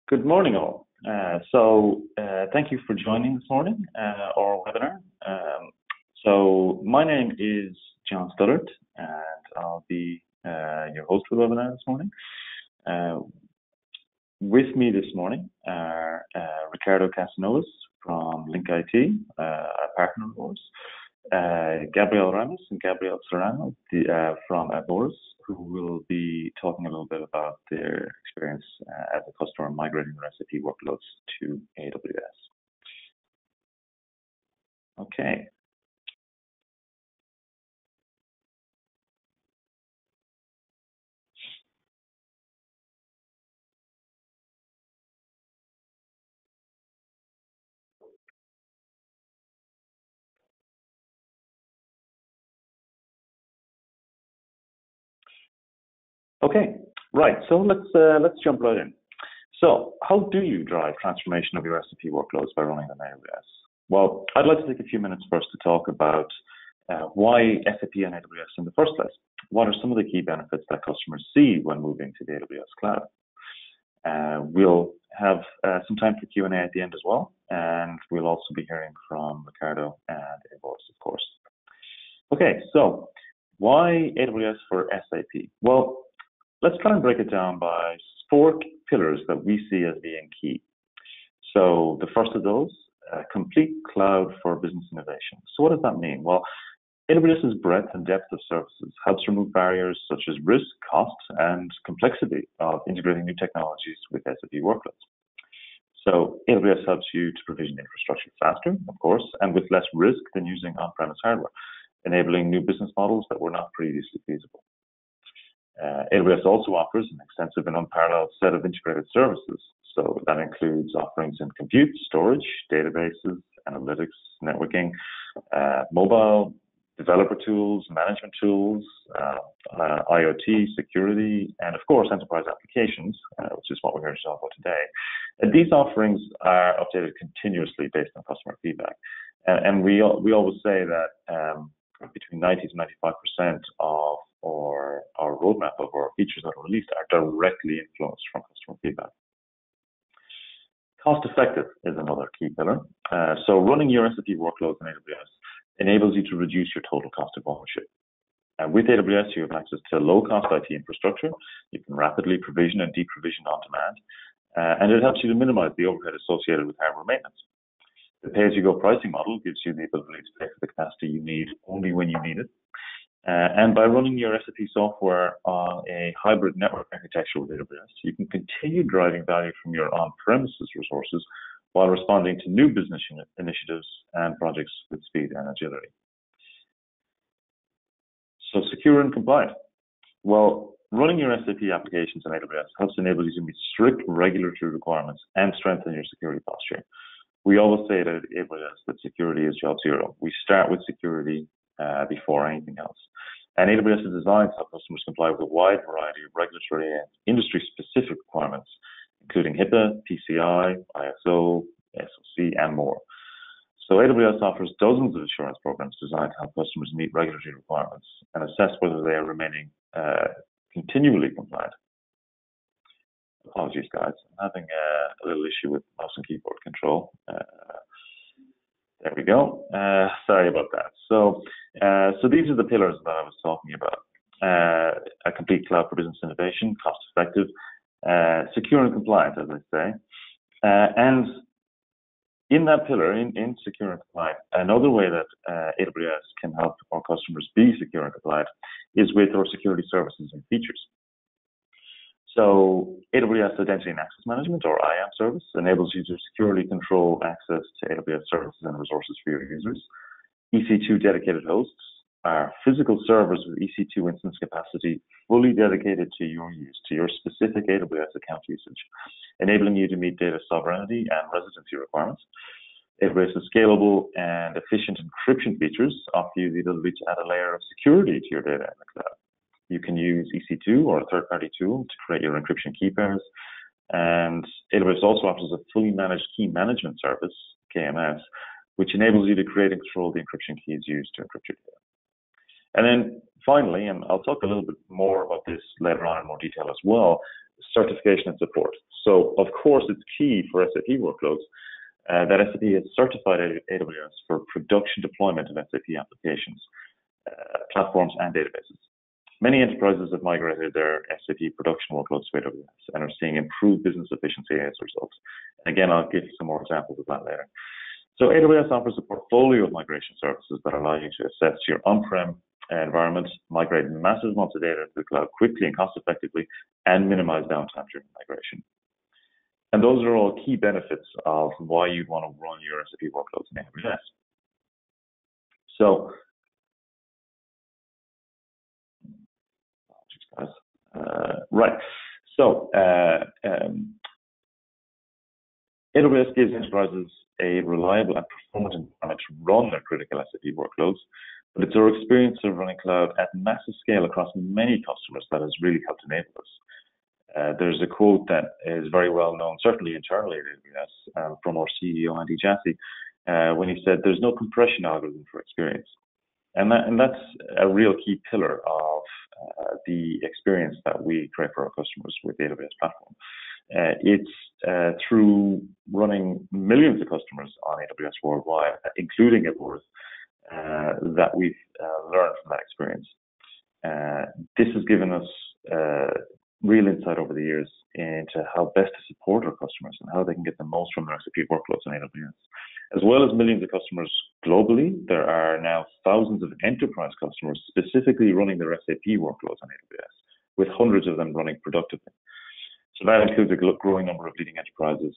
Good morning, all. Thank you for joining this morning, our webinar. My name is John Studdert, and I'll be your host for the webinar this morning. With me this morning are Ricardo Casanovas from Linke IT, our partner of ours, Gabriel Ramos and Gabriel Serrano from Ourvoris, who will be talking a little bit about their experience as a customer migrating their SAP workloads to AWS. Okay. Okay, right. So let's jump right in. So how do you drive transformation of your SAP workloads by running on AWS? Well, I'd like to take a few minutes first to talk about why SAP and AWS in the first place. What are some of the key benefits that customers see when moving to the AWS cloud? We'll have some time for Q&A at the end as well, and we'll also be hearing from Ricardo and Ávoris, of course. Okay, so why AWS for SAP? Well, let's try and break it down by 4 pillars that we see as being key. So the first of those, complete cloud for business innovation. So what does that mean? Well, AWS's breadth and depth of services helps remove barriers such as risk, cost, and complexity of integrating new technologies with SAP workloads. So AWS helps you to provision infrastructure faster, of course, and with less risk than using on-premise hardware, enabling new business models that were not previously feasible. AWS also offers an extensive and unparalleled set of integrated services. So that includes offerings in compute, storage, databases, analytics, networking, mobile, developer tools, management tools, IoT, security, and of course, enterprise applications, which is what we're here to talk about today. And these offerings are updated continuously based on customer feedback. And we always say that between 90 to 95% of our roadmap of our features that are released are directly influenced from customer feedback. Cost effective is another key pillar. So running your SAP workloads in AWS enables you to reduce your total cost of ownership. With AWS, you have access to low-cost IT infrastructure. You can rapidly provision and deprovision on demand, and it helps you to minimize the overhead associated with hardware maintenance. The pay-as-you-go pricing model gives you the ability to pay for the capacity you need only when you need it. And by running your SAP software on a hybrid network architecture with AWS, you can continue driving value from your on-premises resources while responding to new business initiatives and projects with speed and agility. So secure and compliant. Well, running your SAP applications on AWS helps enable you to meet strict regulatory requirements and strengthen your security posture. We always say that at AWS that security is job zero. We start with security before anything else. And AWS is designed to help customers comply with a wide variety of regulatory and industry-specific requirements, including HIPAA, PCI, ISO, SOC, and more. So AWS offers dozens of assurance programs designed to help customers meet regulatory requirements and assess whether they are remaining continually compliant. Apologies, guys. I'm having a little issue with mouse and keyboard control. There we go. Sorry about that. So these are the pillars that I was talking about. A complete cloud for business innovation, cost effective, secure and compliant, as I say. And in that pillar, in secure and compliant, another way that AWS can help our customers be secure and compliant is with our security services and features. So AWS Identity and Access Management, or IAM service, enables you to securely control access to AWS services and resources for your users. EC2 dedicated hosts are physical servers with EC2 instance capacity fully dedicated to your use, to your specific AWS account usage, enabling you to meet data sovereignty and residency requirements. AWS's scalable and efficient encryption features offer you the ability to add a layer of security to your data in the cloud. You can use EC2 or a third-party tool to create your encryption key pairs. And AWS also offers a fully managed key management service, KMS, which enables you to create and control the encryption keys used to encrypt your data. And then finally, and I'll talk a little bit more about this later on in more detail as well, certification and support. So, of course, it's key for SAP workloads that SAP has certified AWS for production deployment of SAP applications, platforms, and databases. Many enterprises have migrated their SAP production workloads to AWS and are seeing improved business efficiency as a result. Again, I'll give you some more examples of that later. So AWS offers a portfolio of migration services that allow you to assess your on-prem environment, migrate massive amounts of data to the cloud quickly and cost effectively, and minimize downtime during migration. And those are all key benefits of why you'd want to run your SAP workloads in AWS. So, right. So, AWS gives enterprises a reliable and performant environment to run their critical SAP workloads, but it's our experience of running cloud at massive scale across many customers that has really helped enable us. There's a quote that is very well known, certainly internally at AWS, from our CEO, Andy Jassy, when he said, "There's no compression algorithm for experience." And that's a real key pillar of the experience that we create for our customers with the AWS platform. It's through running millions of customers on AWS worldwide, including Ourvoris, that we've learned from that experience. This has given us real insight over the years into how best to support our customers and how they can get the most from their SAP workloads on AWS. As well as millions of customers globally, there are now thousands of enterprise customers specifically running their SAP workloads on AWS, with hundreds of them running productively. So that includes a growing number of leading enterprises,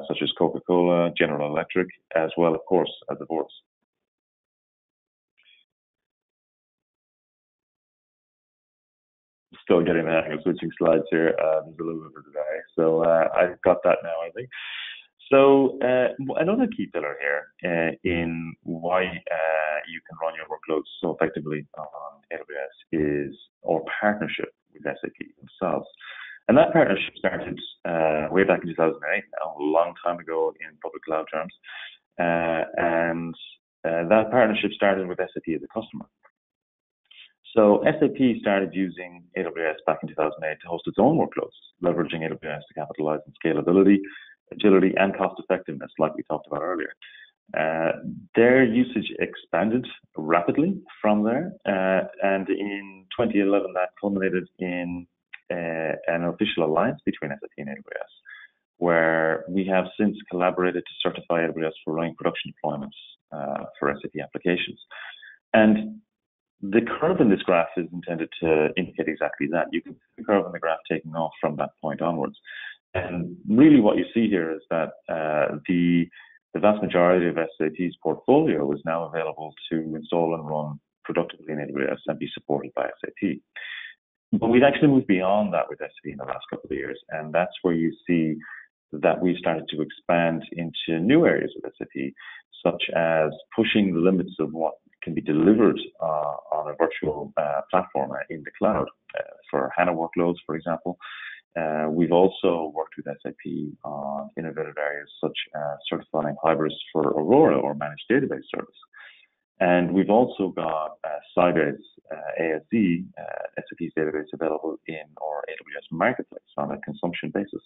such as Coca-Cola, General Electric, as well, of course, as Ávoris. Still getting the hang of switching slides here. There's a little bit of a delay. So I've got that now, I think. So another key pillar here in why you can run your workloads so effectively on AWS is our partnership with SAP themselves. And that partnership started way back in 2008 now, a long time ago in public cloud terms. And that partnership started with SAP as a customer. So SAP started using AWS back in 2008 to host its own workloads, leveraging AWS to capitalize on scalability, agility, and cost effectiveness, like we talked about earlier. Their usage expanded rapidly from there, and in 2011 that culminated in an official alliance between SAP and AWS, where we have since collaborated to certify AWS for running production deployments for SAP applications. And the curve in this graph is intended to indicate exactly that. You can see the curve in the graph taking off from that point onwards. And really what you see here is that the vast majority of SAP's portfolio is now available to install and run productively in AWS and be supported by SAP. But we've actually moved beyond that with SAP in the last couple of years, and that's where you see that we've started to expand into new areas of SAP, such as pushing the limits of what can be delivered on a virtual platform in the cloud for HANA workloads, for example. We've also worked with SAP on innovative areas such as certifying Hybris for Aurora or managed database service. And we've also got Sybase ASD, SAP's database, available in our AWS marketplace on a consumption basis.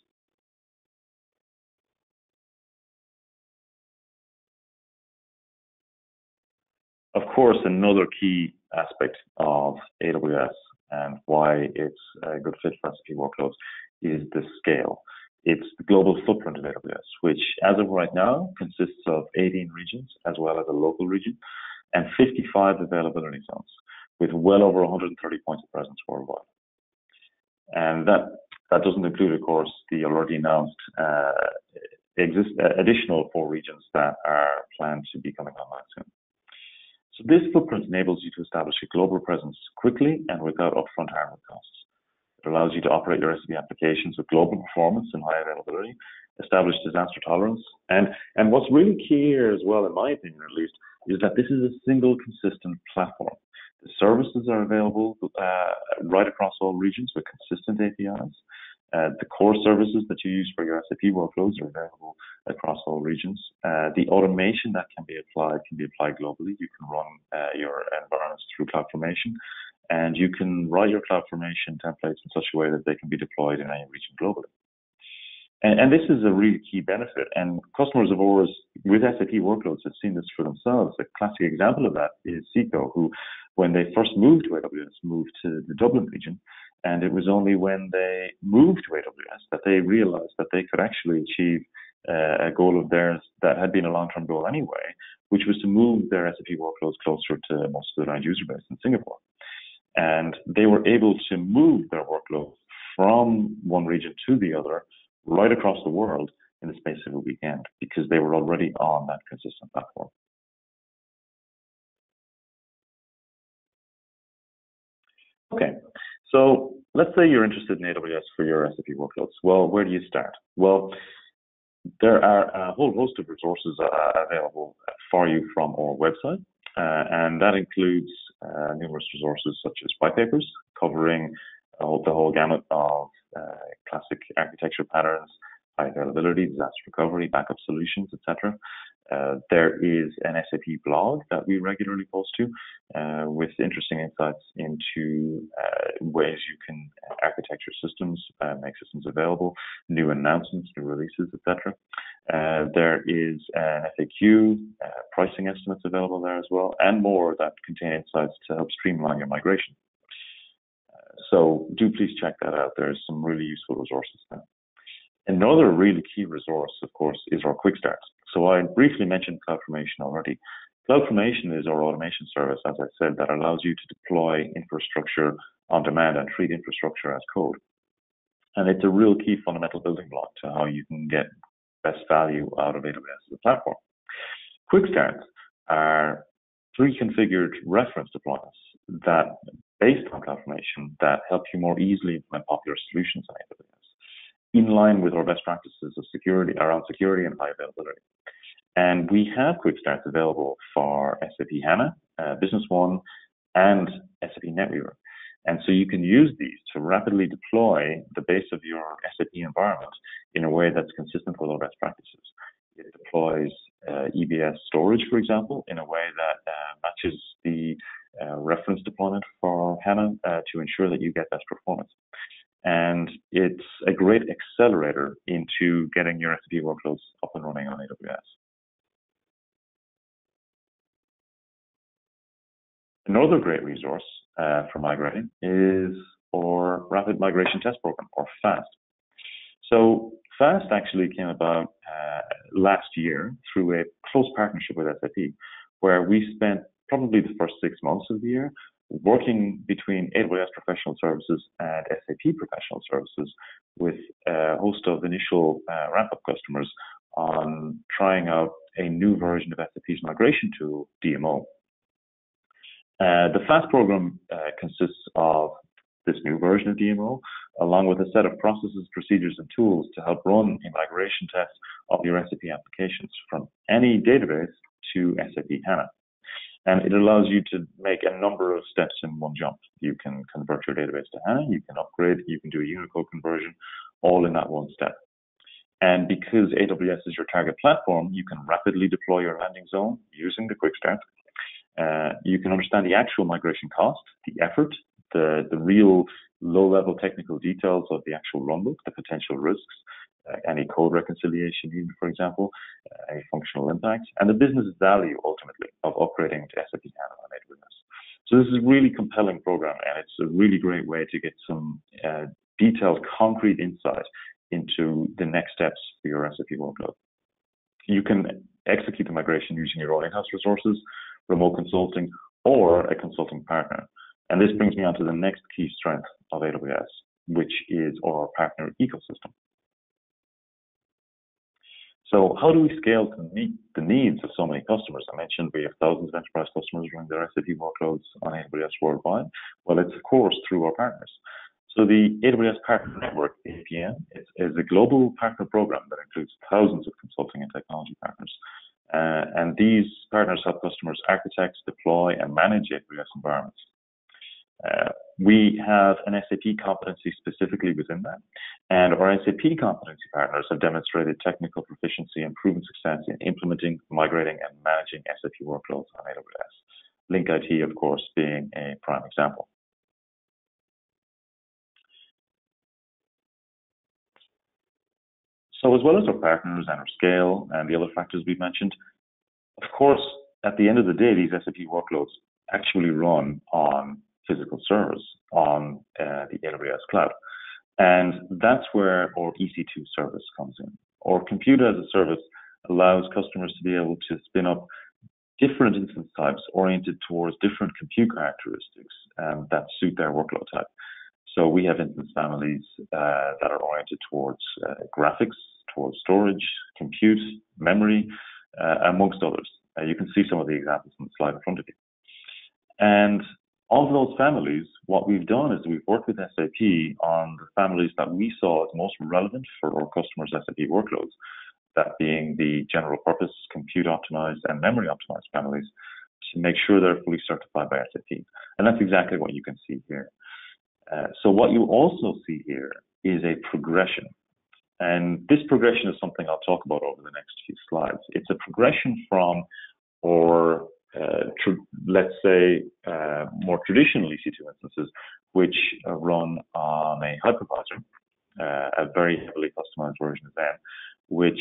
Of course, another key aspect of AWS and why it's a good fit for SAP workloads is the scale. It's the global footprint of AWS, which as of right now consists of 18 regions as well as a local region and 55 availability zones with well over 130 points of presence worldwide. And that doesn't include, of course, the already announced additional 4 regions that are planned to be coming online soon. So this footprint enables you to establish a global presence quickly and without upfront hardware costs. It allows you to operate your SAP applications with global performance and high availability, establish disaster tolerance, and what's really key here as well, in my opinion at least, is that this is a single consistent platform. The services are available right across all regions with consistent APIs. The core services that you use for your SAP workloads are available across all regions. The automation that can be applied globally. You can run your environments through CloudFormation, and you can write your CloudFormation templates in such a way that they can be deployed in any region globally. And this is a really key benefit, and customers of ours with SAP workloads have seen this for themselves. A classic example of that is Seco, who, when they first moved to AWS, moved to the Dublin region, and it was only when they moved to AWS that they realized that they could actually achieve a goal of theirs that had been a long-term goal anyway, which was to move their SAP workloads closer to most of their end user base in Singapore. And they were able to move their workloads from one region to the other right across the world in the space of a weekend because they were already on that consistent platform. Okay, so let's say you're interested in AWS for your SAP workloads. Well, where do you start? Well, there are a whole host of resources available for you from our website, and that includes numerous resources such as white papers covering the whole gamut of classic architecture patterns, high availability, disaster recovery, backup solutions, etc. There is an SAP blog that we regularly post to with interesting insights into ways you can architect your systems, make systems available, new announcements, new releases, etc. There is an FAQ, pricing estimates available there as well, and more that contain insights to help streamline your migration. So do please check that out. There's some really useful resources there. Another really key resource, of course, is our quick starts. So I briefly mentioned CloudFormation already. CloudFormation is our automation service, as I said, that allows you to deploy infrastructure on demand and treat infrastructure as code. And it's a real key fundamental building block to how you can get best value out of AWS as a platform. Quick starts are pre-configured reference deployments that, based on CloudFormation, that help you more easily implement popular solutions on AWS, in line with our best practices of security, around security and high availability. And we have quick starts available for SAP HANA, Business One, and SAP NetWeaver. And so you can use these to rapidly deploy the base of your SAP environment in a way that's consistent with our best practices. It deploys EBS storage, for example, in a way that matches the reference deployment for HANA to ensure that you get best performance. And it's a great accelerator into getting your SAP workloads up and running on AWS. Another great resource for migrating is our Rapid Migration Test Program, or FAST. So FAST actually came about last year through a close partnership with SAP, where we spent probably the first 6 months of the year working between AWS Professional Services and SAP Professional Services with a host of initial ramp-up customers on trying out a new version of SAP's migration tool, DMO. The FAST program consists of this new version of DMO, along with a set of processes, procedures, and tools to help run a migration test of your SAP applications from any database to SAP HANA. And it allows you to make a number of steps in one jump. You can convert your database to HANA, you can upgrade, you can do a Unicode conversion, all in that one step. And because AWS is your target platform, you can rapidly deploy your landing zone using the quick start. You can understand the actual migration cost, the effort, the real low-level technical details of the actual runbook, the potential risks, any code reconciliation needed, for example, any functional impacts, and the business value, ultimately, of upgrading to SAP HANA on AWS. So this is a really compelling program, and it's a really great way to get some detailed, concrete insight into the next steps for your SAP workload. You can execute the migration using your own in-house resources, remote consulting, or a consulting partner. And this brings me on to the next key strength of AWS, which is our partner ecosystem. So how do we scale to meet the needs of so many customers? I mentioned we have thousands of enterprise customers running their SAP workloads on AWS worldwide. Well, it's of course through our partners. So the AWS Partner Network, APN, is a global partner program that includes thousands of consulting and technology partners. And these partners help customers architect, deploy, and manage AWS environments. We have an SAP competency specifically within that, and our SAP competency partners have demonstrated technical proficiency and proven success in implementing, migrating, and managing SAP workloads on AWS. Linke IT, of course, being a prime example. So as well as our partners and our scale and the other factors we mentioned, of course, at the end of the day, these SAP workloads actually run on physical servers on the AWS cloud. And that's where our EC2 service comes in. Or compute as a service allows customers to be able to spin up different instance types oriented towards different compute characteristics that suit their workload type. So we have instance families that are oriented towards graphics, towards storage, compute, memory, amongst others. You can see some of the examples on the slide in front of you. And of those families, what we've done is we've worked with SAP on the families that we saw as most relevant for our customers' SAP workloads, that being the general purpose, compute optimized, and memory optimized families, to make sure they're fully certified by SAP. And that's exactly what you can see here. So what you also see here is a progression. And this progression is something I'll talk about over the next few slides. It's a progression from, or let's say, more traditional EC2 instances, which run on a hypervisor, a very heavily customized version of them, which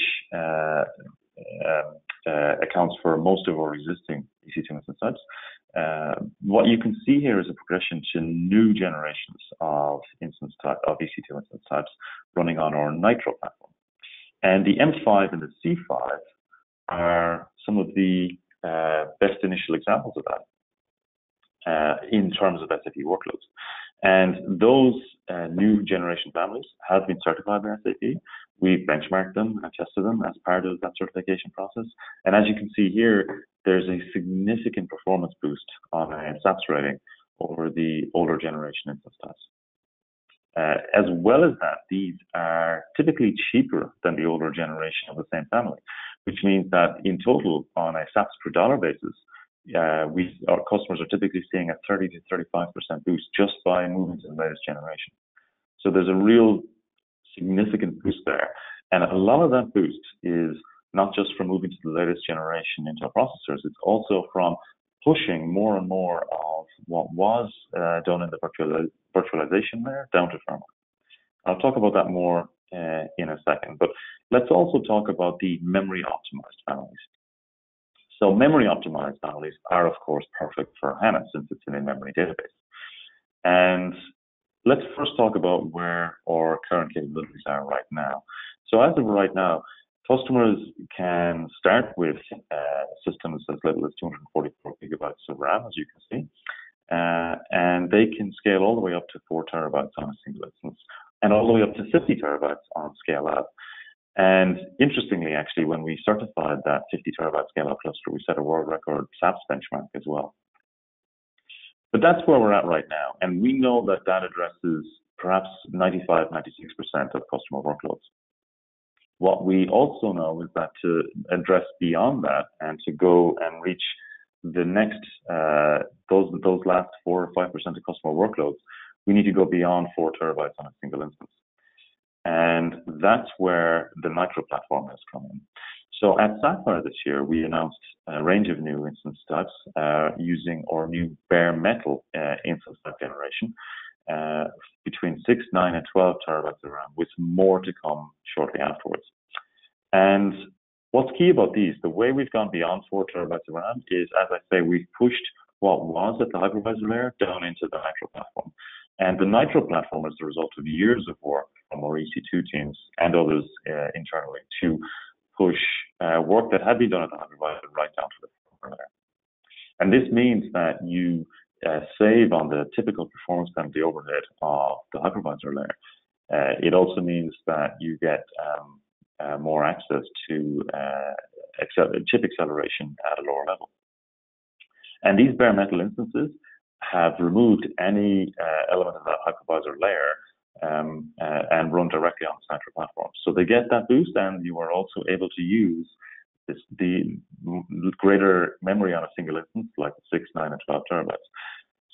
accounts for most of our existing EC2 instance types. What you can see here is a progression to new generations of EC2 instance types running on our Nitro platform. And the M5 and the C5 are some of the best initial examples of that in terms of SAP workloads. And those new generation families have been certified by SAP. We've benchmarked them and tested them as part of that certification process. And as you can see here, there's a significant performance boost on a SAPS rating over the older generation instance types. As well as that, these are typically cheaper than the older generation of the same family, which means that in total, on a SAPS per dollar basis, our customers are typically seeing a 30 to 35% boost just by moving to the latest generation. So there's a real significant boost there. And a lot of that boost is not just from moving to the latest generation into our processors, it's also from pushing more and more of what was done in the virtualization layer down to firmware. I'll talk about that more in a second, but let's also talk about the memory optimized families. So memory optimized families are, of course, perfect for HANA since it's an in-memory database. And let's first talk about where our current capabilities are right now. So as of right now, customers can start with systems as little as 244 gigabytes of RAM, as you can see, and they can scale all the way up to 4 terabytes on a single instance, and all the way up to 50 terabytes on scale out. And interestingly, actually, when we certified that 50 terabyte scale out cluster, we set a world record SAPS benchmark as well. But that's where we're at right now, and we know that that addresses perhaps 95, 96% of customer workloads. What we also know is that to address beyond that and to go and reach the next, those last 4 or 5% of customer workloads, we need to go beyond 4 terabytes on a single instance. And that's where the Nitro Platform has come in. So at Sapphire this year, we announced a range of new instance types using our new bare metal instance type generation between 6, 9, and 12 terabytes of RAM, with more to come shortly afterwards. And what's key about these, the way we've gone beyond 4 terabytes of RAM is, as I say, we've pushed what was at the hypervisor layer down into the Nitro Platform. And the Nitro Platform is the result of years of work from our EC2 teams and others internally to push work that had been done at the hypervisor right down to the firmware layer. And this means that you save on the typical performance penalty overhead of the hypervisor layer. It also means that you get more access to chip acceleration at a lower level. And these bare metal instances have removed any element of that hypervisor layer and run directly on the Nitro Platform. So they get that boost, and you are also able to use the greater memory on a single instance, like 6, 9, and 12 terabytes.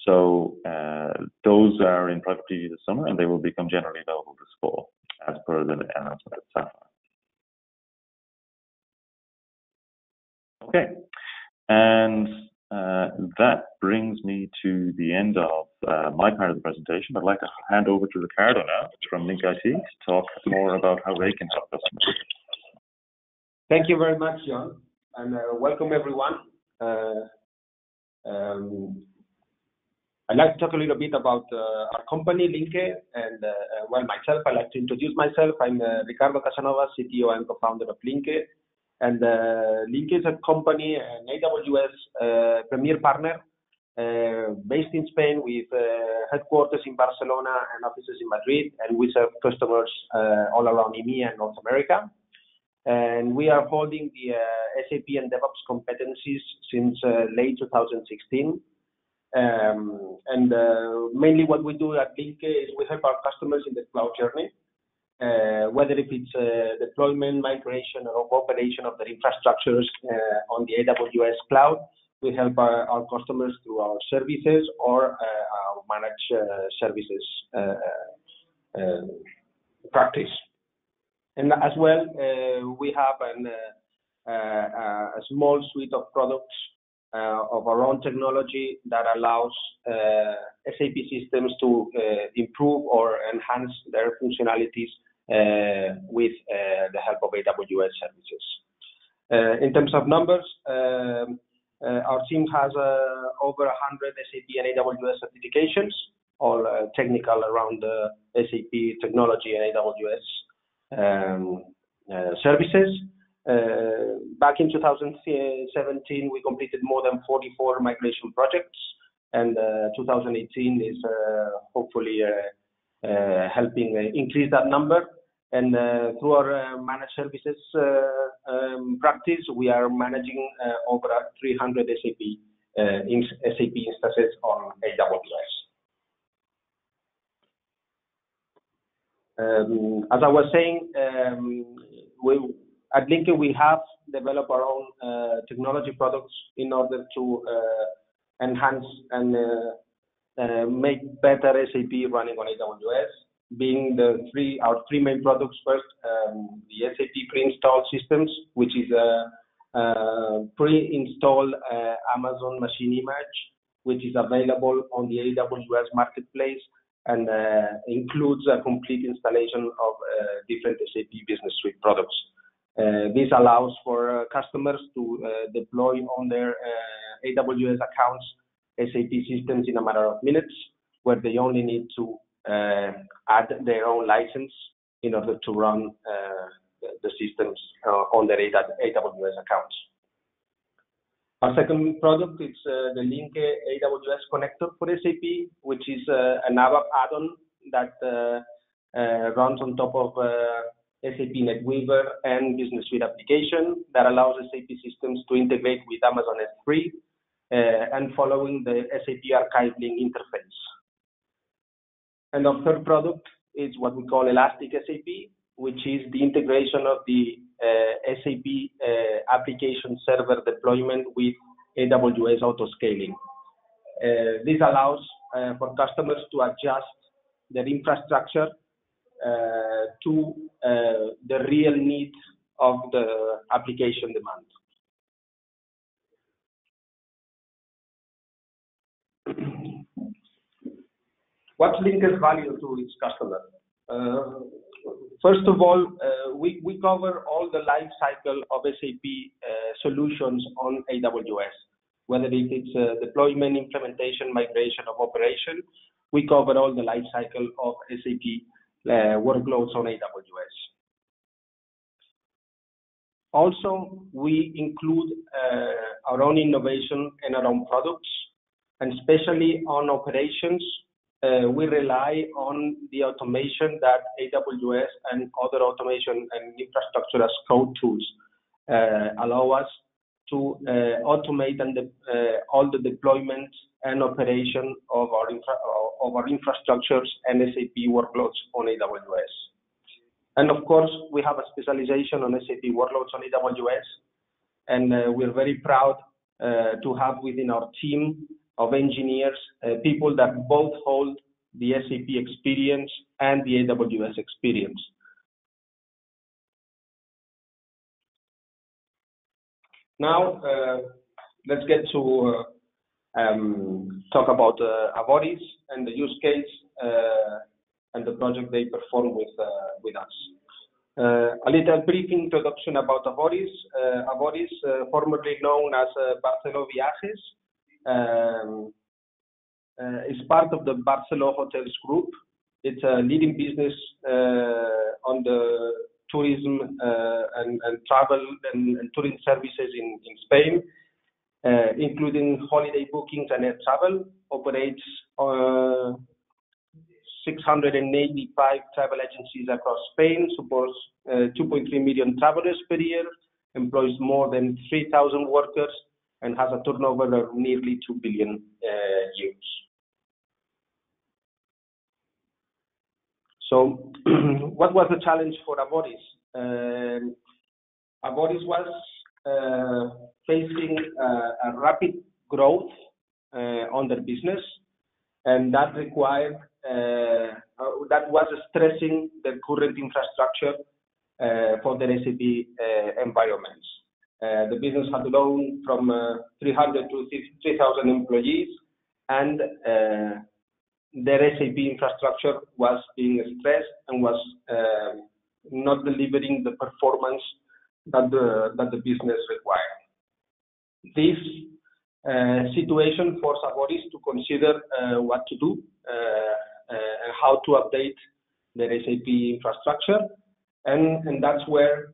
So those are in private preview this summer, and they will become generally available this fall, as per the announcement at Sapphire. Okay, and that brings me to the end of my part of the presentation. I'd like to hand over to Ricardo now from Linke IT to talk more about how they can help customers. Thank you very much, John, and welcome everyone. I'd like to talk a little bit about our company, Linke, and well, myself. I'd like to introduce myself. I'm Ricardo Casanova, CTO and co-founder of Linke. And Linke is a company, an AWS premier partner, based in Spain with headquarters in Barcelona and offices in Madrid, and we serve customers all around EMEA and North America. And we are holding the SAP and DevOps competencies since late 2016. Mainly what we do at Linke is we help our customers in the cloud journey, whether if it's deployment, migration, or operation of their infrastructures on the AWS cloud. We help our customers through our services or our managed services practice. And as well, we have a small suite of products of our own technology that allows SAP systems to improve or enhance their functionalities with the help of AWS services. In terms of numbers, our team has over 100 SAP and AWS certifications, all technical around SAP technology and AWS services. Back in 2017, we completed more than 44 migration projects, and 2018 is hopefully helping increase that number. And through our managed services practice, we are managing over 300 SAP instances on AWS. As I was saying, at Linke, we have developed our own technology products in order to enhance and make better SAP running on AWS, being our three main products. First, the SAP pre-installed systems, which is a pre-installed Amazon machine image, which is available on the AWS marketplace and includes a complete installation of different SAP Business Suite products. This allows for customers to deploy on their AWS accounts SAP systems in a matter of minutes, where they only need to add their own license in order to run the systems on their AWS accounts. Our second product is the Linke AWS Connector for SAP, which is an ABAP add-on that runs on top of SAP NetWeaver and Business Suite application that allows SAP systems to integrate with Amazon S3 and following the SAP archiving interface. And our third product is what we call Elastic SAP, which is the integration of the SAP application server deployment with AWS autoscaling. This allows for customers to adjust their infrastructure to the real needs of the application demand. What's Linke's value to its customer? First of all, we cover all the life cycle of SAP solutions on AWS, whether it's deployment, implementation, migration, or operation. We cover all the life cycle of SAP workloads on AWS. Also, we include our own innovation and our own products, and especially on operations. We rely on the automation that AWS and other automation and infrastructure as code tools allow us to automate and all the deployment and operation of our infrastructures and SAP workloads on AWS. And of course, we have a specialization on SAP workloads on AWS, and we're very proud to have within our team of engineers people that both hold the SAP experience and the AWS experience. Now, let's get to talk about Ávoris and the use case and the project they perform with us. A little brief introduction about Ávoris. Ávoris, formerly known as Barceló Viajes, is part of the Barceló Hotels Group. It's a leading business on the tourism and travel and tourism services in Spain, including holiday bookings and air travel. Operates 685 travel agencies across Spain, supports 2.3 million travelers per year, employs more than 3,000 workers, and has a turnover of nearly 2 billion euros. So, what was the challenge for Ávoris? Ávoris was facing a rapid growth on their business, and that required that was stressing their current infrastructure for their SAP environments. The business had grown from 300 to 3,000 employees, and their SAP infrastructure was being stressed and was not delivering the performance that the business required. This situation forced Ávoris to consider what to do and how to update their SAP infrastructure, and that's where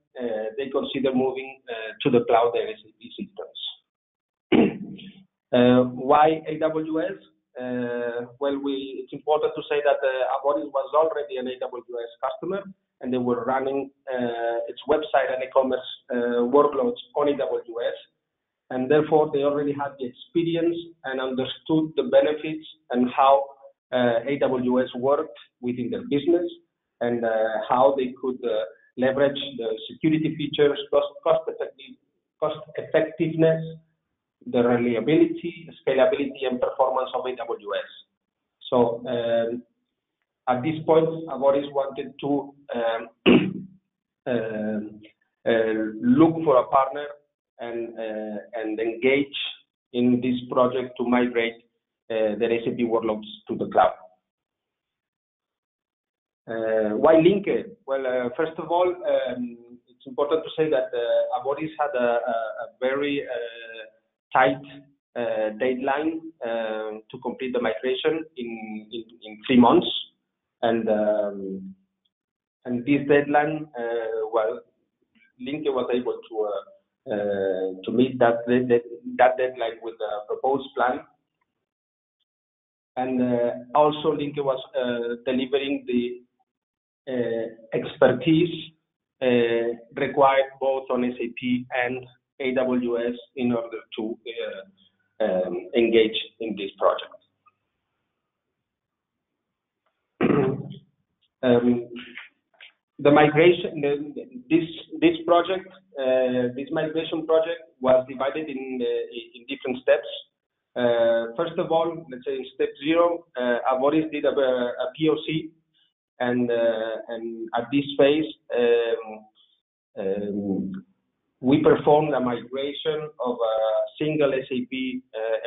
they consider moving to the cloud their SAP systems. Why AWS? It's important to say that Ávoris was already an AWS customer, and they were running its website and e-commerce workloads on AWS, and therefore they already had the experience and understood the benefits and how AWS worked within their business, and how they could leverage the security features, cost effectiveness, the reliability, scalability, and performance of AWS. So at this point, Ávoris wanted to look for a partner and engage in this project to migrate their SAP workloads to the cloud. Why Linke? Well, first of all, it's important to say that Ávoris had a very tight deadline to complete the migration in 3 months, and this deadline, Linke was able to meet that deadline with a proposed plan, and also Linke was delivering the expertise required both on SAP and AWS in order to engage in this project. The migration, this migration project was divided in different steps. First of all, let's say in step 0, Ávoris did a POC, and at this phase, we performed a migration of a single SAP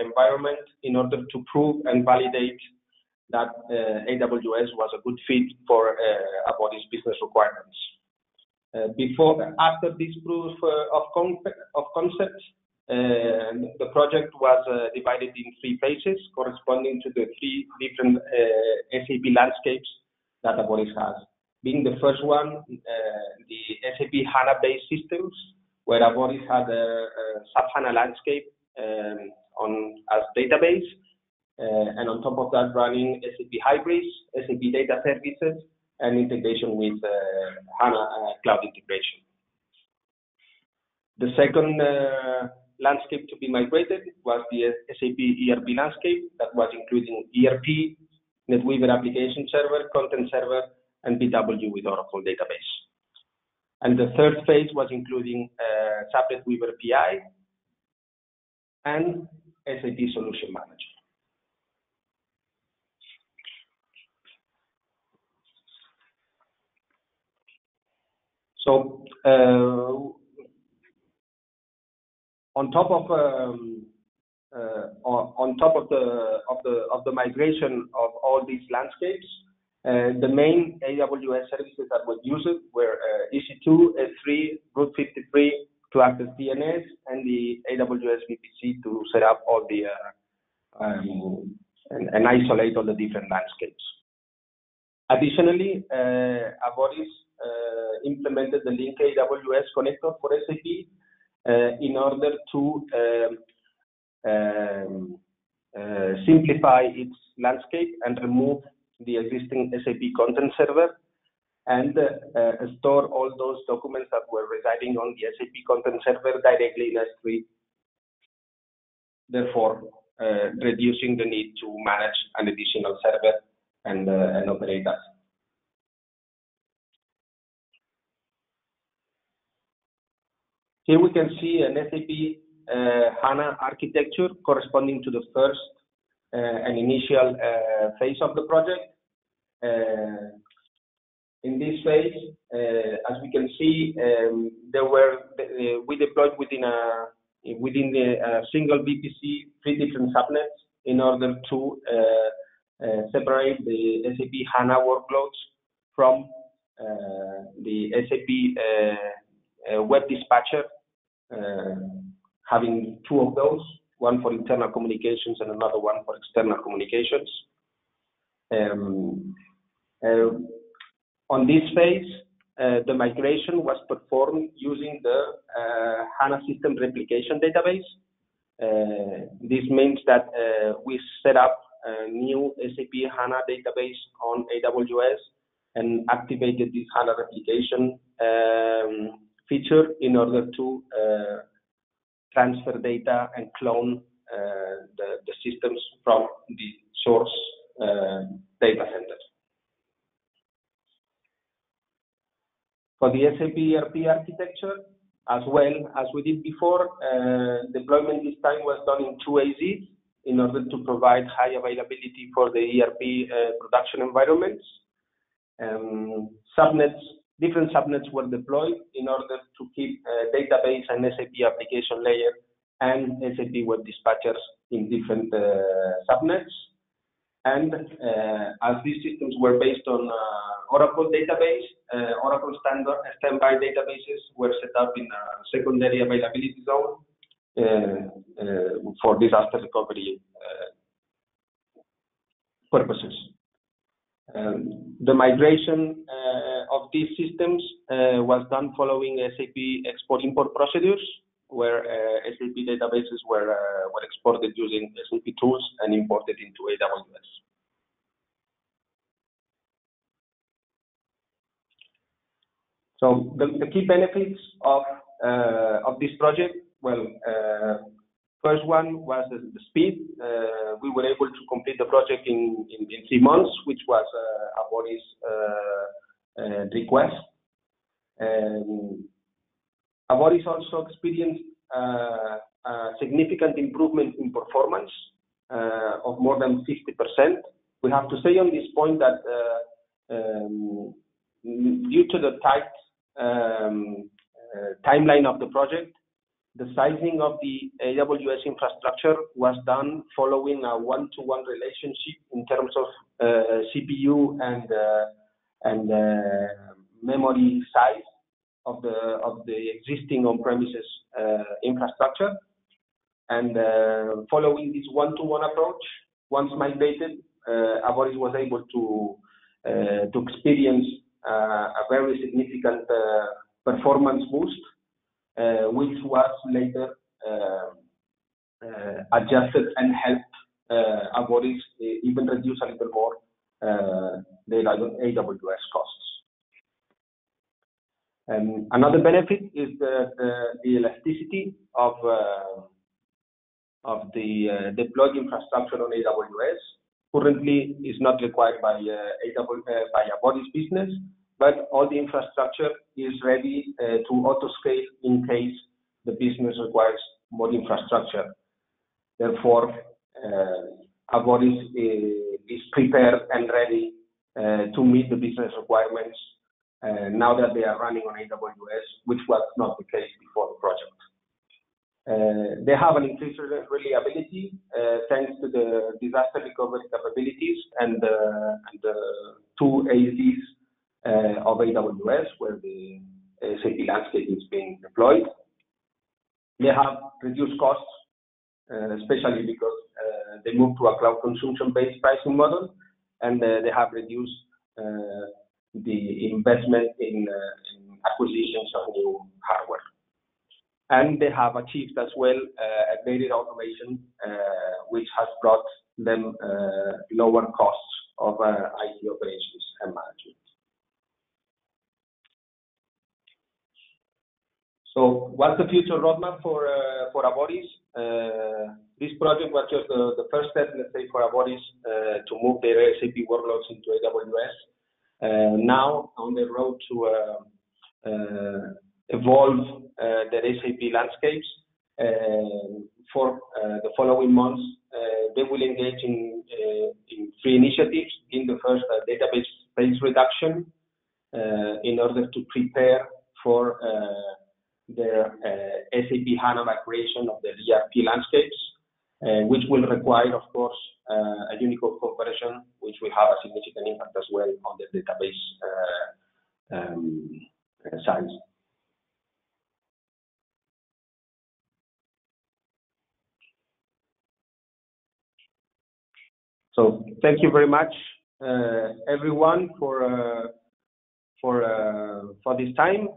environment in order to prove and validate that AWS was a good fit for Ávoris business requirements. After this proof of concept, the project was divided in 3 phases corresponding to the 3 different SAP landscapes that Ávoris has. Being the first one, the SAP HANA-based systems, where Ávoris had a SAP HANA landscape as database, and on top of that running SAP Hybris, SAP Data Services, and integration with HANA Cloud Integration. The second landscape to be migrated was the SAP ERP landscape that was including ERP, NetWeaver Application Server, Content Server, and BW with Oracle Database. And the third phase was including SAP NetWeaver PI and SAP Solution Manager. So on top of on top of the migration of all these landscapes, the main AWS services that were used were EC2, S3, Route 53 to access DNS, and the AWS VPC to set up all the and isolate all the different landscapes. Additionally, Ávoris implemented the Linke AWS connector for SAP in order to simplify its landscape and remove the existing SAP content server and store all those documents that were residing on the SAP content server directly in S3, therefore reducing the need to manage an additional server and operate that. Here we can see an SAP HANA architecture corresponding to the first and initial phase of the project. In this phase, as we can see, we deployed within the single VPC 3 different subnets in order to separate the SAP HANA workloads from the SAP web dispatcher, having two of those, one for internal communications and another one for external communications. On this phase, the migration was performed using the HANA System Replication Database. This means that we set up a new SAP HANA database on AWS and activated this HANA replication feature in order to transfer data and clone the systems from the source data centers. For the SAP ERP architecture, as well as we did before, deployment this time was done in 2 AZs in order to provide high availability for the ERP production environments. Different subnets were deployed in order to keep database and SAP application layer and SAP web dispatchers in different subnets. And as these systems were based on Oracle database, Oracle standby databases were set up in a secondary availability zone for disaster recovery purposes. The migration of these systems was done following SAP export-import procedures, where SAP databases were exported using SAP tools and imported into AWS. So the key benefits of this project, well, first one was the speed. We were able to complete the project in 3 months, which was Ávoris' request. Ávoris also experienced a significant improvement in performance of more than 50%. We have to say on this point that due to the tight timeline of the project, the sizing of the AWS infrastructure was done following a one-to-one relationship in terms of CPU and memory size of the existing on-premises infrastructure. And following this one-to-one approach, once migrated, Ávoris was able to experience a very significant performance boost, which was later adjusted and helped Ávoris even reduce a little more the AWS costs. Another benefit is the elasticity of the deployed infrastructure on AWS. Currently, is not required by Ávoris business, but all the infrastructure is ready to auto-scale in case the business requires more infrastructure. Therefore, Ávoris is prepared and ready to meet the business requirements now that they are running on AWS, which was not the case before the project. They have an increased reliability thanks to the disaster recovery capabilities and the two AZs of AWS, where the SAP landscape is being deployed. They have reduced costs, especially because they moved to a cloud consumption-based pricing model, and they have reduced the investment in acquisitions of new hardware. And they have achieved as well a greater automation, which has brought them lower costs of IT operations and management. So what's the future roadmap for Ávoris? This project was just the first step, let's say, for Ávoris to move their SAP workloads into AWS. Now on the road to evolve their SAP landscapes. For the following months, they will engage in 3 initiatives. In the first, database space reduction in order to prepare for their SAP HANA migration of the ERP landscapes, which will require, of course, a Unicode conversion, which will have a significant impact as well on the database size. So thank you very much, everyone, for this time.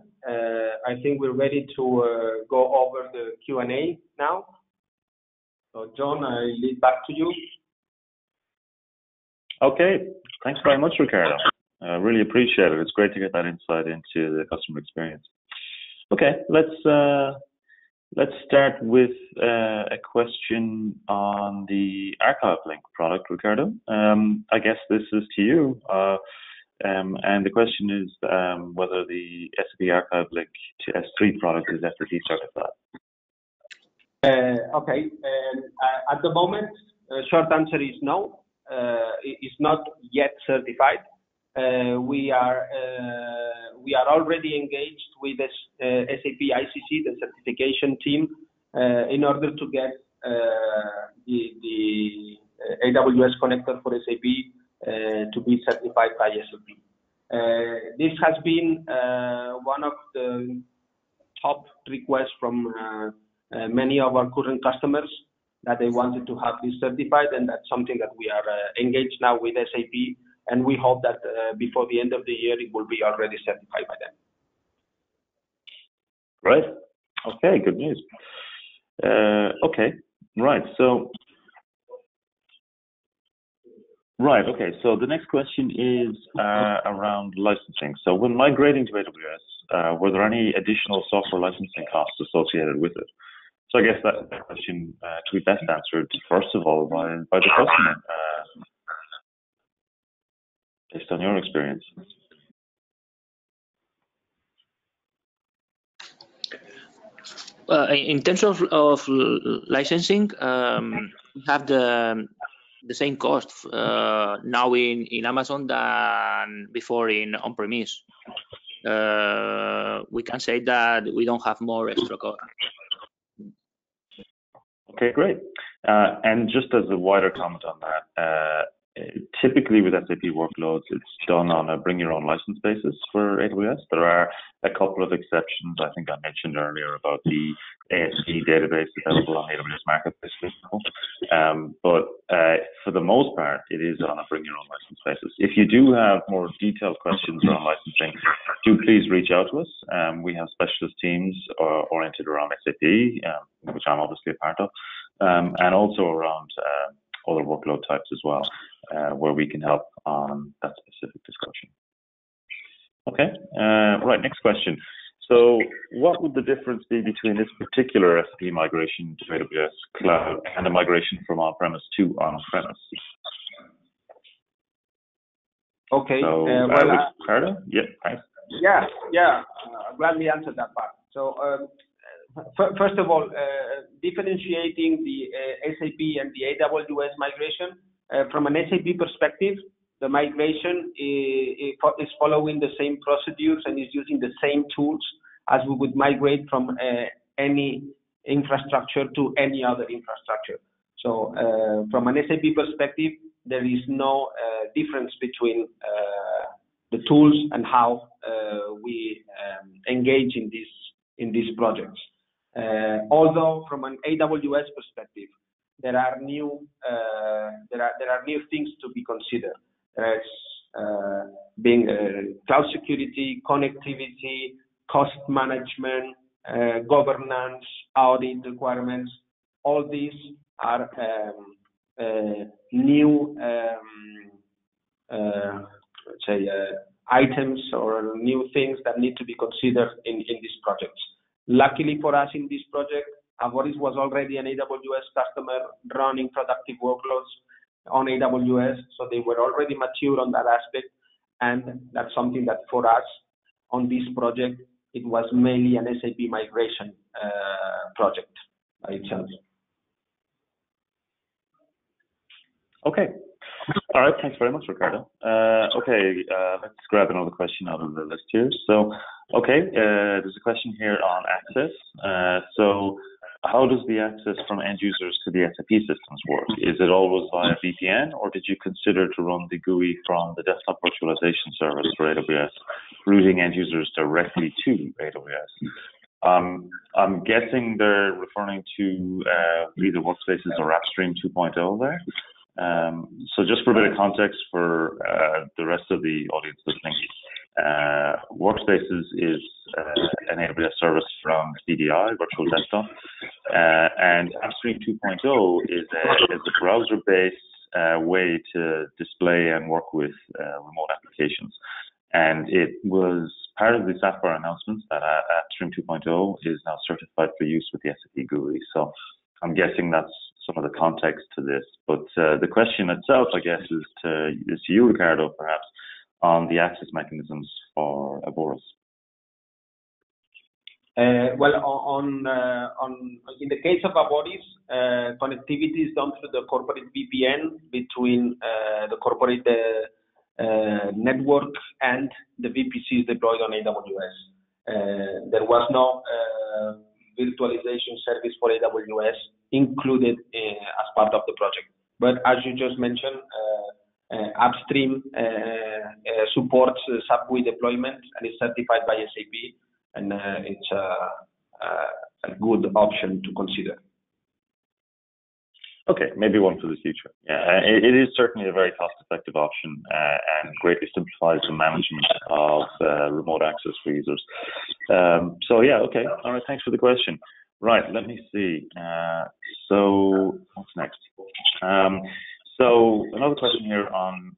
I think we're ready to go over the Q&A now. So John, I lead back to you. Okay, thanks very much, Ricardo. I really appreciate it. It's great to get that insight into the customer experience. Okay, let's start with a question on the Archive Link product, Ricardo. I guess this is to you. And the question is whether the SAP Archive Link to S3 product is SAP certified. Okay. At the moment, short answer is no. It's not yet certified. We are already engaged with the SAP ICC, the certification team, in order to get the AWS connector for SAP to be certified by SAP. This has been one of the top requests from many of our current customers, that they wanted to have this certified, and that's something that we are engaged now with SAP, and we hope that before the end of the year, it will be already certified by them. Right. Okay, good news. Okay, right. So the next question is around licensing. So when migrating to AWS, were there any additional software licensing costs associated with it? So I guess that question to be best answered, first of all, by the customer, based on your experience. In terms of licensing, we have the same cost now in Amazon than before in on-premise. We can say that we don't have more extra cost. Okay, great. And just as a wider comment on that, typically with SAP workloads, it's done on a bring your own license basis for AWS. There are a couple of exceptions. I think I mentioned earlier about the ASP database available on AWS Marketplace, for example. But for the most part, it is on a bring your own license basis. If you do have more detailed questions around licensing, do please reach out to us. We have specialist teams oriented around SAP, which I'm obviously a part of, and also around other workload types as well, where we can help on that specific discussion. Okay, right, next question. So what would the difference be between this particular SAP migration to AWS Cloud and a migration from on-premise to on-premise? Okay. So, Ricardo? Yeah, thanks. Yeah, I'll gladly answer that part. So, first of all, differentiating the SAP and the AWS migration, from an SAP perspective, the migration is following the same procedures and is using the same tools as we would migrate from any infrastructure to any other infrastructure. So from an SAP perspective, there is no difference between the tools and how we engage in these projects. Although from an AWS perspective, there are new things to be considered. There's being cloud security, connectivity, cost management, governance, audit requirements. All these are new items or new things that need to be considered in these projects. Luckily for us in this project, Ávoris was already an AWS customer running productive workloads on AWS, so they were already mature on that aspect, and that's something that for us on this project, it was mainly an SAP migration project by itself. Okay. All right. Thanks very much, Ricardo. Let's grab another question out of the list here. So, there's a question here on access. So, how does the access from end users to the SAP systems work? Is it always via VPN, or did you consider to run the GUI from the desktop virtualization service for AWS, routing end users directly to AWS? I'm guessing they're referring to either Workspaces or Upstream 2.0 there. So just for a bit of context for the rest of the audience listening, Workspaces is an AWS service from CDI, Virtual Desktop, and Upstream 2.0 is a browser-based way to display and work with remote applications. And it was part of the Sapphire announcements that Upstream 2.0 is now certified for use with the SAP GUI. So I'm guessing that's some of the context to this. But the question itself, I guess, is to you, Ricardo, perhaps, on the access mechanisms for Ourvoris. Well, in the case of Ávoris, connectivity is done through the corporate VPN between the corporate network and the VPCs deployed on AWS. There was no virtualization service for AWS included as part of the project. But as you just mentioned, Upstream supports SAP GUI deployment and is certified by SAP, and it's a good option to consider. Okay, maybe one for the future. Yeah, it is certainly a very cost-effective option and greatly simplifies the management of remote access for users. So yeah, okay. All right, thanks for the question. Right, let me see. So what's next? So another question here on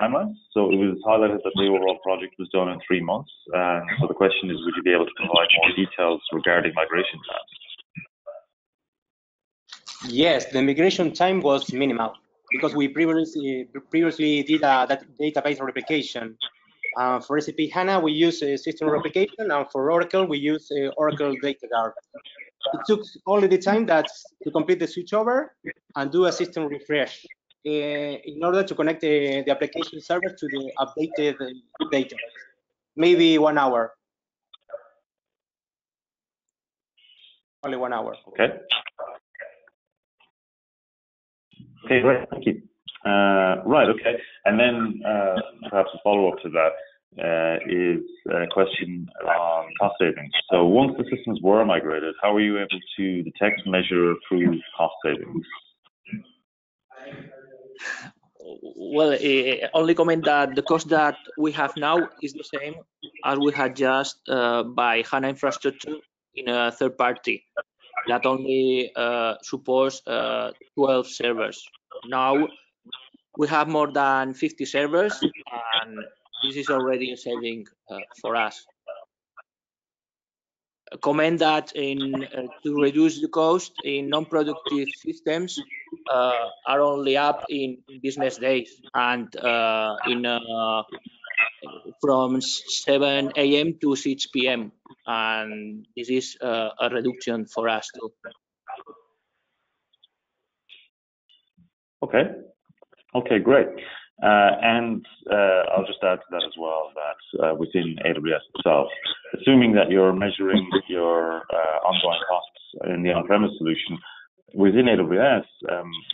timelines. So it was highlighted that the overall project was done in 3 months. So the question is, would you be able to provide more details regarding migration times? Yes, the migration time was minimal because we previously did a database replication. For SAP HANA, we use a system replication, and for Oracle, we use Oracle Data Guard. It took only the time to complete the switchover and do a system refresh in order to connect the application server to the updated data. Maybe 1 hour. Only 1 hour. Okay. Okay, great. Thank you. Right, okay. And then perhaps a follow-up to that is a question on cost savings. So once the systems were migrated, how were you able to detect, measure, prove cost savings? Well, only comment that the cost that we have now is the same as we had just by HANA infrastructure in a third party that only supports 12 servers. Now we have more than 50 servers, and this is already a saving for us. Comment that to reduce the cost in non-productive systems are only up in business days and from 7 a.m. to 6 p.m. And this is a reduction for us too. Okay, great. And I'll just add to that as well that within AWS itself, assuming that you're measuring your ongoing costs in the on-premise solution, within AWS,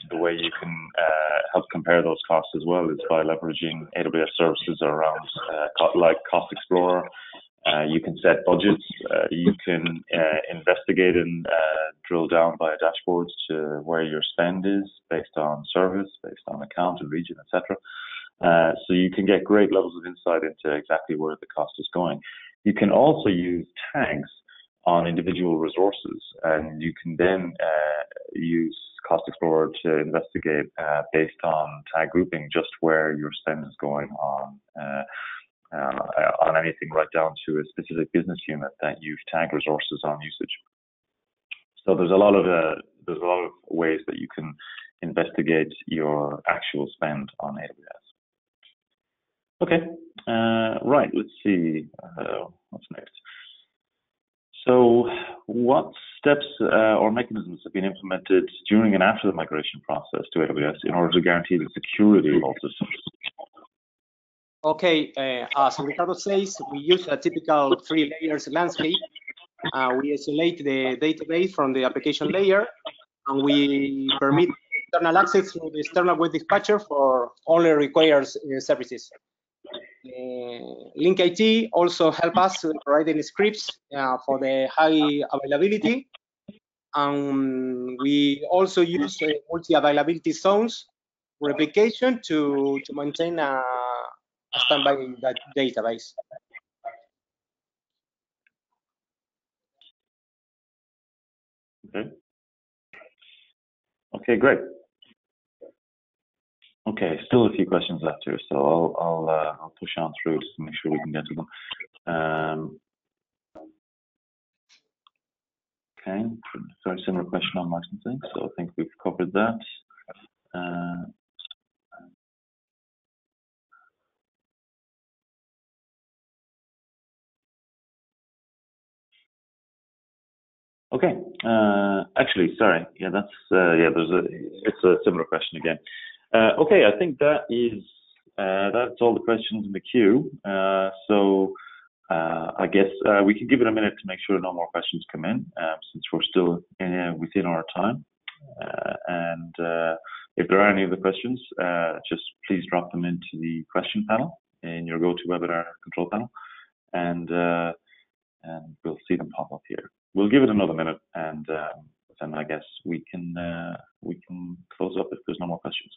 the way you can help compare those costs as well is by leveraging AWS services around like Cost Explorer. You can set budgets. You can investigate and drill down via dashboards to where your spend is based on service, based on account and region, etc. So you can get great levels of insight into exactly where the cost is going. You can also use tags on individual resources, and you can then use Cost Explorer to investigate based on tag grouping just where your spend is going on anything right down to a specific business unit that you've tagged resources on usage. So there's a lot of ways that you can investigate your actual spend on AWS. Okay, right. Let's see what's next. So, what steps or mechanisms have been implemented during and after the migration process to AWS in order to guarantee the security of all systems? Okay, as Ricardo says, we use a typical 3 layers landscape. We isolate the database from the application layer, and we permit external access through the external web dispatcher for only required services. Linke IT also help us writing scripts for the high availability, and we also use multi-availability zones replication to maintain a standby that database. Okay, great. Okay, still a few questions left here, so I'll push on through just to make sure we can get to them. Okay, very similar question on licensing, so I think we've covered that. Okay, actually, sorry, yeah, that's it's a similar question again. Okay, I think that's all the questions in the queue. So I guess we can give it a minute to make sure no more questions come in, since we're still within our time. And if there are any other questions, just please drop them into the question panel in your GoToWebinar control panel, and we'll see them pop up here. We'll give it another minute, and then I guess we can close up if there's no more questions.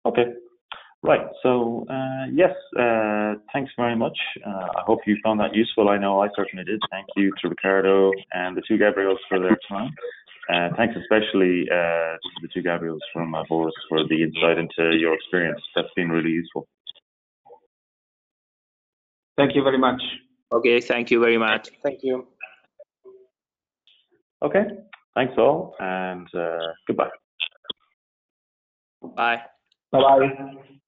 Okay, right. So yes, thanks very much. I hope you found that useful. I know I certainly did. Thank you to Ricardo and the two Gabriels for their time. Thanks especially to the two Gabriels from Ourvoris for the insight into your experience. That's been really useful. Thank you very much. Okay, thank you very much. Thank you. Okay, thanks all, and goodbye. Bye. Bye-bye.